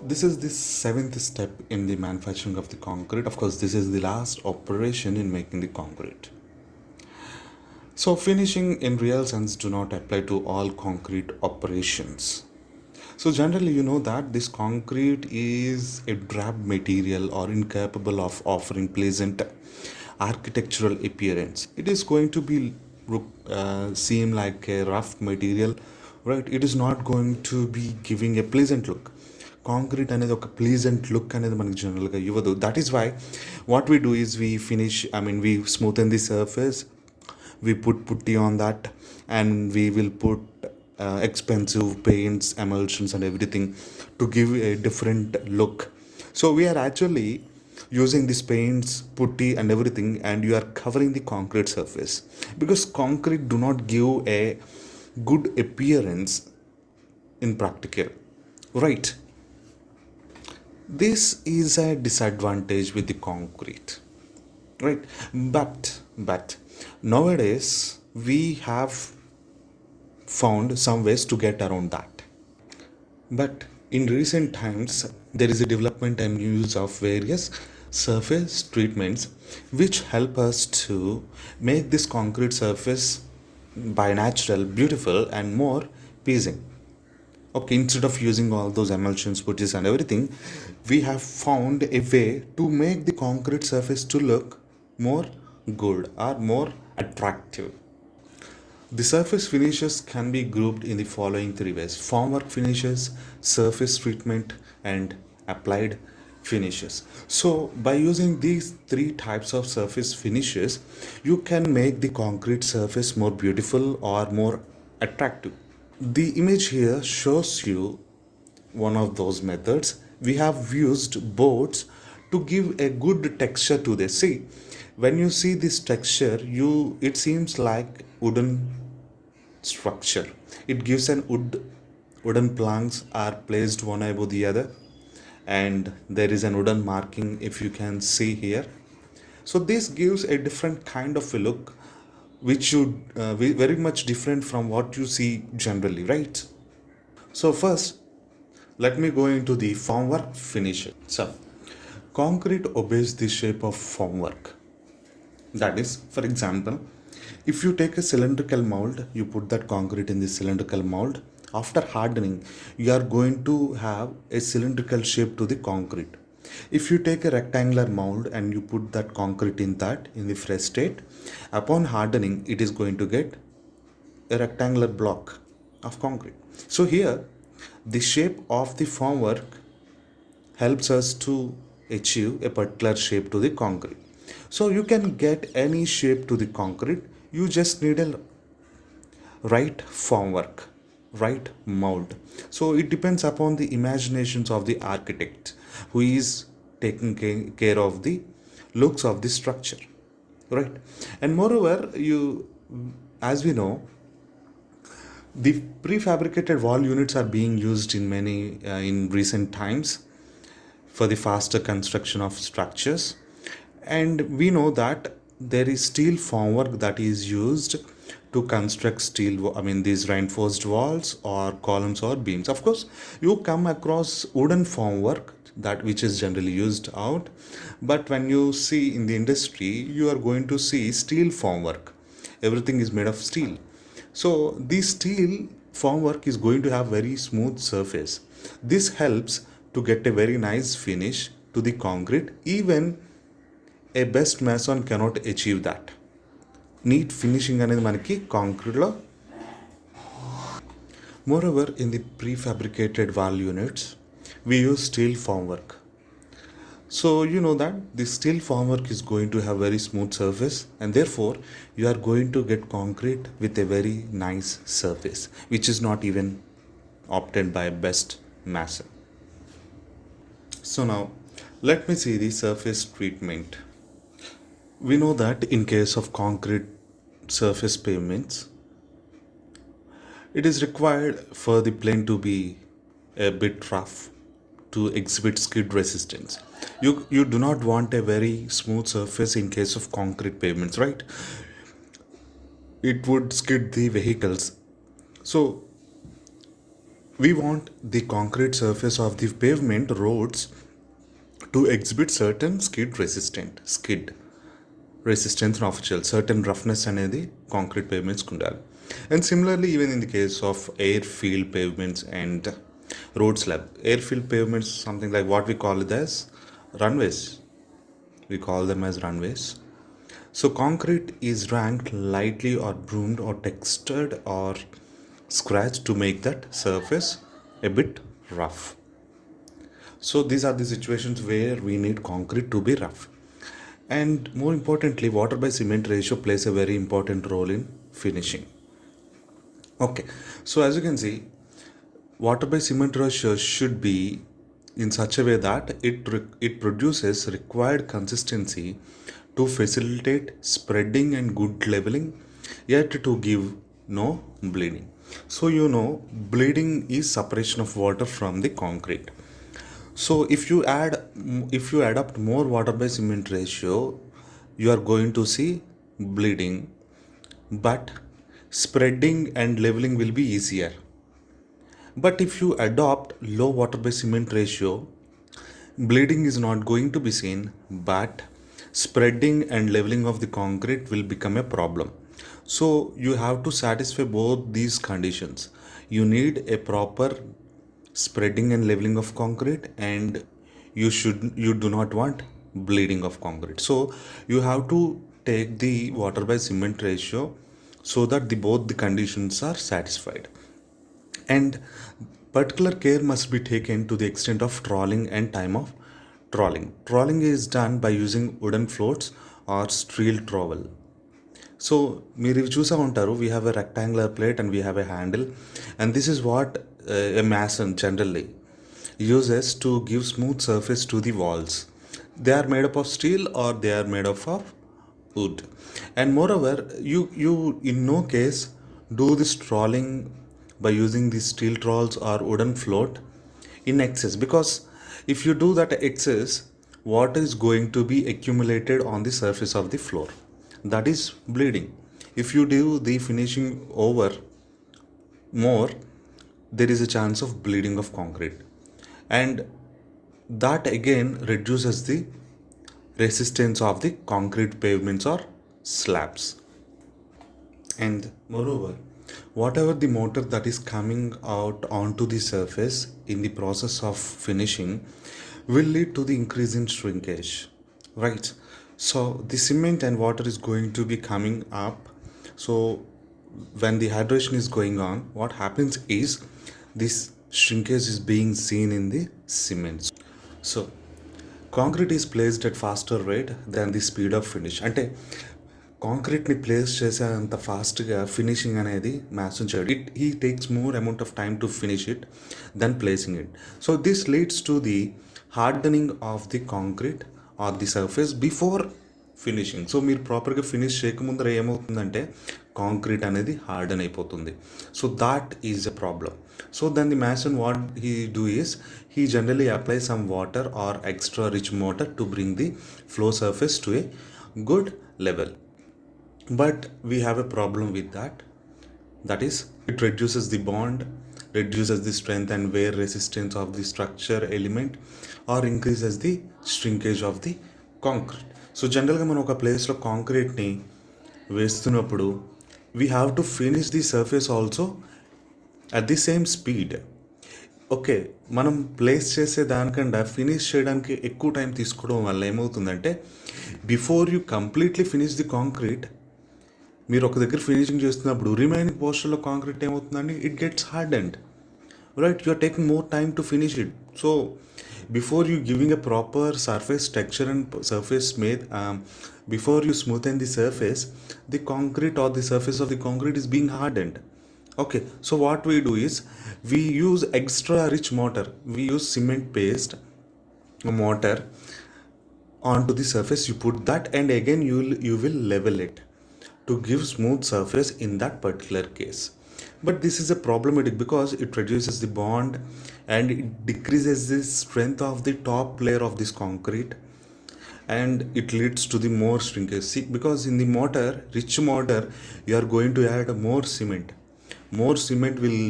This is the seventh step in the manufacturing of the concrete. Of course, this is the last operation in making the concrete. So, finishing in real sense do not apply to all concrete operations. So, generally, you know that this concrete is a drab material or incapable of offering pleasant architectural appearance. It is going to be seem like a rough material, right? It is not going to be giving a pleasant look. Concrete అనేది ఒక pleasant look అనేది మనకి జనరల్గా ఇవ్వదు. That is why what we do is we finish we smoothen the surface, we put putty on that, and we will put expensive paints, emulsions and everything to give a different look. So we are actually using these paints, putty and everything, and you are covering the concrete surface, because concrete do not give a good appearance in practical, right? This is a disadvantage with the concrete, right? But nowadays we have found some ways to get around that. But in recent times there is a development and use of various surface treatments which help us to make this concrete surface by natural beautiful and more pleasing. Okay, instead of using all those emulsions, putties and everything, we have found a way to make the concrete surface to look more good or more attractive. The surface finishes can be grouped in the following three ways: formwork finishes, surface treatment and applied finishes. So by using these three types of surface finishes, you can make the concrete surface more beautiful or more attractive. The image here shows you one of those methods. We have used boards to give a good texture to this. See, when you see this texture, it seems like wooden structure. It gives an wooden planks are placed one above the other, and there is an wooden marking, if you can see here. So this gives a different kind of a look, which should very much different from what you see generally, right? So first, let me go into the formwork finish. So concrete obeys the shape of formwork. That is, for example, if you take a cylindrical mold, you put that concrete in the cylindrical mold. After hardening, you are going to have a cylindrical shape to the concrete. If you take a rectangular mold and you put that concrete in the fresh state, upon hardening, it is going to get a rectangular block of concrete. So here, the shape of the formwork helps us to achieve a particular shape to the concrete. So you can get any shape to the concrete. You just need a right formwork, right mold. So it depends upon the imaginations of the architect who is taking care of the looks of the structure, right? And moreover, as we know, the prefabricated wall units are being used in many in recent times for the faster construction of structures. And we know that there is steel formwork that is used to construct these reinforced walls or columns or beams. Of course, you come across wooden formwork that which is generally used out, but when you see in the industry, you are going to see steel formwork. Everything is made of steel. So this steel formwork is going to have very smooth surface. This helps to get a very nice finish to the concrete. Even a best mason cannot achieve that. Neat finishing అనేది మనకి కాంక్రీట్లో. Moreover, in the prefabricated wall units, we use steel formwork. So you know that the steel formwork is going to have very smooth surface, and therefore you are going to get concrete with a very nice surface, which is not even obtained by a best mason. So now let me see the surface treatment. We know that in case of concrete surface pavements, it is required for the plane to be a bit rough to exhibit skid resistance. You do not want a very smooth surface in case of concrete pavements, right? It would skid the vehicles. So We want the concrete surface of the pavement roads to exhibit certain skid resistance of certain roughness అనేది concrete pavements ఉండాలి. And similarly, even in the case of airfield pavements and road slab, airfield pavements, something like what we call it as runways. We call them as runways. So concrete is ranked lightly or broomed or textured or scratched to make that surface a bit rough. So these are the situations where we need concrete to be rough. And more importantly, water by cement ratio plays a very important role in finishing. Okay, so as you can see, water by cement ratio should be in such a way that it produces required consistency to facilitate spreading and good leveling, yet to give no bleeding. So bleeding is separation of water from the concrete. So if you adopt more water by cement ratio, you are going to see bleeding, but spreading and leveling will be easier. But if you adopt low water by cement ratio, bleeding is not going to be seen, but spreading and leveling of the concrete will become a problem. So you have to satisfy both these conditions. You need a proper spreading and leveling of concrete, and you do not want bleeding of concrete. So you have to take the water by cement ratio so that both the conditions are satisfied. And particular care must be taken to the extent of trawling and time of trawling. Trawling is done by using wooden floats or steel trowel. So మీరు ఇవి చూసా ఉంటారు, we have a rectangular plate and we have a handle, and this is what a mason generally uses to give smooth surface to the walls. They are made up of steel or they are made up of wood. And moreover, you in no case do this trawling by using these steel trowels or wooden float in excess, because if you do that excess, water is going to be accumulated on the surface of the floor. That is bleeding. If you do the finishing over more, there is a chance of bleeding of concrete, and that again reduces the resistance of the concrete pavements or slabs. And moreover, whatever the motor that is coming out onto the surface in the process of finishing will lead to the increase in shrinkage, right? So the cement and water is going to be coming up. So when the hydration is going on, what happens is this shrinkage is being seen in the cement. So concrete is placed at faster rate than the speed of finish. అంటే కాంక్రీట్ని place చేసేంత ఫాస్ట్గా finishing అనేది mason చేయడు. He takes more amount of time to finish it then placing it. So this leads to the hardening of the concrete or the surface before finishing. So మీరు ప్రాపర్గా finish చేయకముందర ఏమవుతుందంటే concrete అనేది harden అయిపోతుంది. So that is a problem. So then the mason what he do is he generally applies some water or extra rich mortar to bring the flow surface to a good level. But we have a problem with that. That is, it reduces the bond, reduces the strength and wear resistance of the structure element, or increases the shrinkage of the concrete. So జనరల్గా మనం ఒక ప్లేస్లో కాంక్రీట్ని వేస్తున్నప్పుడు we have to finish the surface also at the same speed. Okay, మనం place చేసే దానికన్నా finish చేయడానికి ఎక్కువ టైం తీసుకోవడం వల్ల ఏమవుతుందంటే before you completely finish the concrete, మీరు ఒక దగ్గర ఫినిషింగ్ చేస్తున్నప్పుడు రిమైనింగ్ పోర్షన్లో కాంక్రీట్ ఏమవుతుందండి, it gets hard and right, you are taking more time to finish it. So before you giving a proper surface texture and surface before you smoothen the surface, the concrete or the surface of the concrete is being hardened. Okay, so what we do is we use extra rich mortar. We use cement paste mortar onto the surface. You put that, and again you will level it to give smooth surface in that particular case. But this is a problematic because it reduces the bond and it decreases the strength of the top layer of this concrete, and it leads to the more shrinkage. See, because in the mortar, rich mortar, you are going to add more cement. more cement will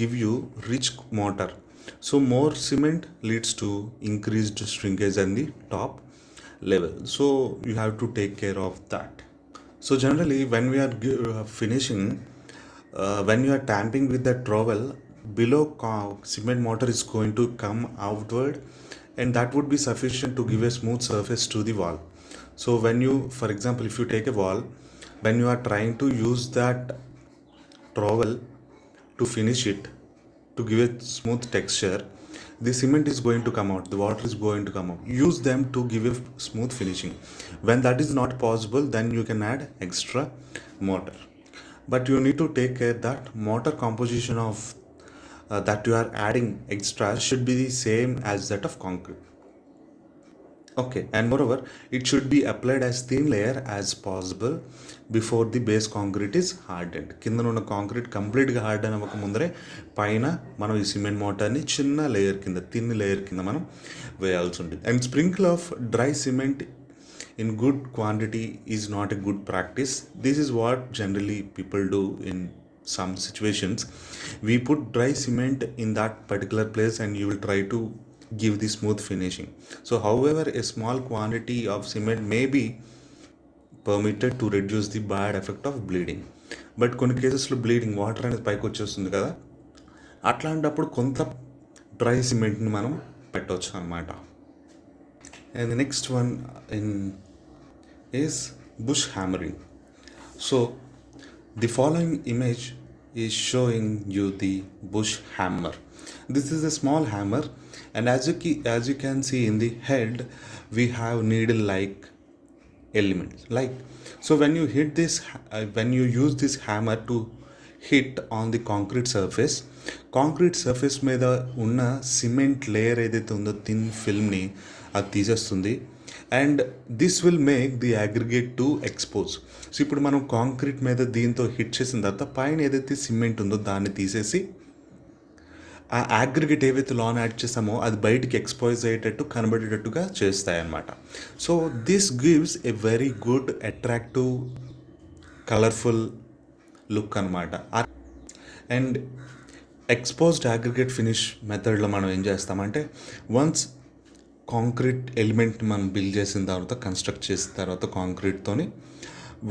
give you rich mortar. So more cement leads to increased shrinkage at the top level, so you have to take care of that. So generally when we are finishing, when you are tamping with the trowel, below cement mortar is going to come outward, and that would be sufficient to give a smooth surface to the wall. So when you, for example, if you take a wall, when you are trying to use that trowel to finish it, to give a smooth texture, the cement is going to come out, the water is going to come out. Use them to give a smooth finishing. When that is not possible, then you can add extra mortar. But you need to take care that mortar composition of that you are adding extra should be the same as that of concrete. Okay, and moreover, it should be applied as thin layer as possible before the base concrete is hardened. కింద ఉన్న concrete కంప్లీట్గా harden అవ్వక ముందరే పైన మనం ఈ cement మోటార్ని చిన్న layer కింద, థిన్ లేయర్ కింద మనం వేయాల్సి ఉంటుంది. And sprinkle of dry cement in good quantity is not a good practice. This is what generally people do in some situations. We put dry cement in that particular place and you will try to give the smooth finishing. So however, a small quantity of cement may be permitted to reduce the bad effect of bleeding. But కొన్ని కేసెస్లో bleeding, water అనేది పైకి వచ్చేస్తుంది కదా, అట్లాంటప్పుడు కొంత dry సిమెంట్ని మనం పెట్టవచ్చు అనమాట. And the next one is bush hammering. So the following image is showing you the bush hammer. This is a small hammer, and as you can see in the head, we have needle like elements. Like, so when you hit this, when you use this hammer to hit on the concrete surface మీద ఉన్న cement layer ఏదైతే ఉందో thin ఫిల్మ్ని అది తీసేస్తుంది, and this will make the aggregate to expose. So ఇప్పుడు మనం concrete మీద దీంతో హిట్ చేసిన తర్వాత పైన ఏదైతే సిమెంట్ ఉందో దాన్ని తీసేసి ఆ అగ్రిగేట్ ఏవైతే లోన్ యాడ్ చేస్తామో అది బయటికి ఎక్స్పోజ్ అయ్యేటట్టు కనబడేటట్టుగా చేస్తాయన్నమాట. So this gives a very good attractive colourful look అనమాట. అండ్ ఎక్స్పోజ్డ్ అగ్రిగేట్ ఫినిష్ మెథడ్లో మనం ఏం చేస్తామంటే, వన్స్ కాంక్రీట్ ఎలిమెంట్ మనం బిల్డ్ చేసిన తర్వాత, కన్స్ట్రక్ట్ చేసిన తర్వాత కాంక్రీట్తోని,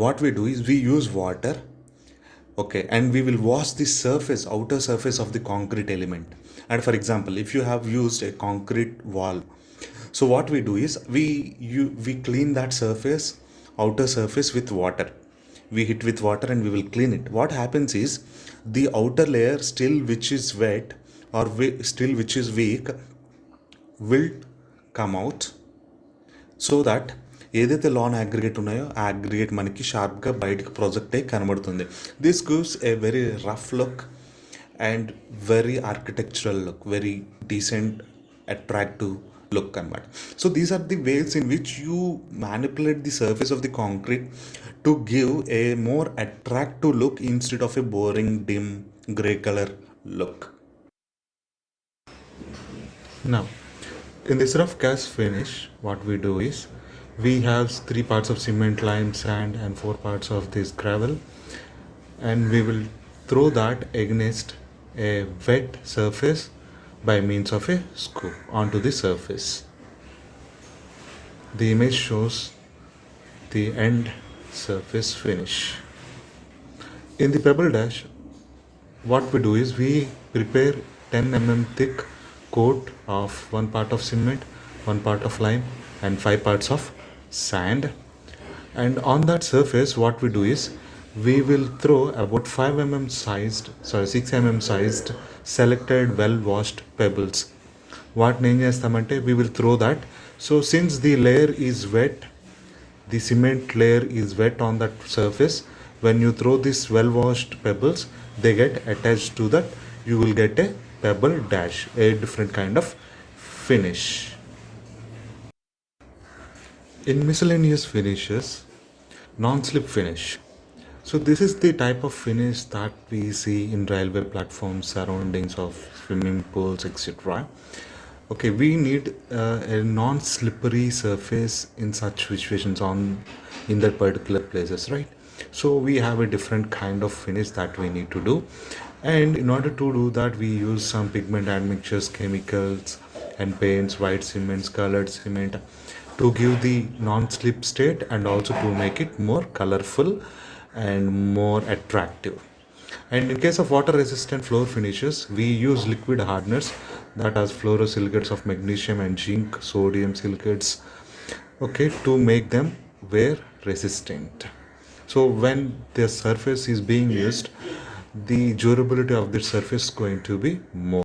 what we do is we use water. Okay, and we will wash the surface, outer surface of the concrete element. And for example, if you have used a concrete wall, so what we do is we clean that surface, outer surface, with water. We hit with water and we will clean it. What happens is the outer layer still which is wet or still which is weak will come out, so that ఏదైతే లాన్ aggregate ఉన్నాయో ఆ aggregate మనకి షార్ప్గా బయటకు project అయ్యి కనబడుతుంది. This gives a very rough look and very architectural look, very decent attractive look అనమాట. So these are the ways in which you manipulate the surface of the concrete to give a more attractive look instead of a boring dim grey colour look. Now, in this rough cast finish, what we do is we have 3 parts of cement, lime, sand, and 4 parts of this gravel, and we will throw that against a wet surface by means of a scoop onto the surface. The image shows the end surface finish. In the pebble dash, what we do is we prepare 10 mm thick coat of 1 part of cement, 1 part of lime, and 5 parts of sand. And on that surface, what we do is we will throw about 6 mm sized selected well washed pebbles. What ఏం చేస్తామంటే, we will throw that. So since the layer is wet, the cement layer is wet on that surface, when you throw these well washed pebbles, they get attached to that. You will get a pebble dash, a different kind of finish. In miscellaneous finishes, non-slip finish. So this is the type of finish that we see in railway platforms, surroundings of swimming pools, etc. Okay, we need a non-slippery surface in such situations in that particular places, right? So we have a different kind of finish that we need to do. And in order to do that, we use some pigment admixtures, chemicals, and paints, white cements, colored cement, to give the non-slip state and also to make it more colorful and more attractive. And in case of water resistant floor finishes, we use liquid hardeners, that has fluorosilicates of magnesium and zinc, sodium silicates, okay, to make them wear resistant. So when the surface is being used, the durability of the surface is going to be more.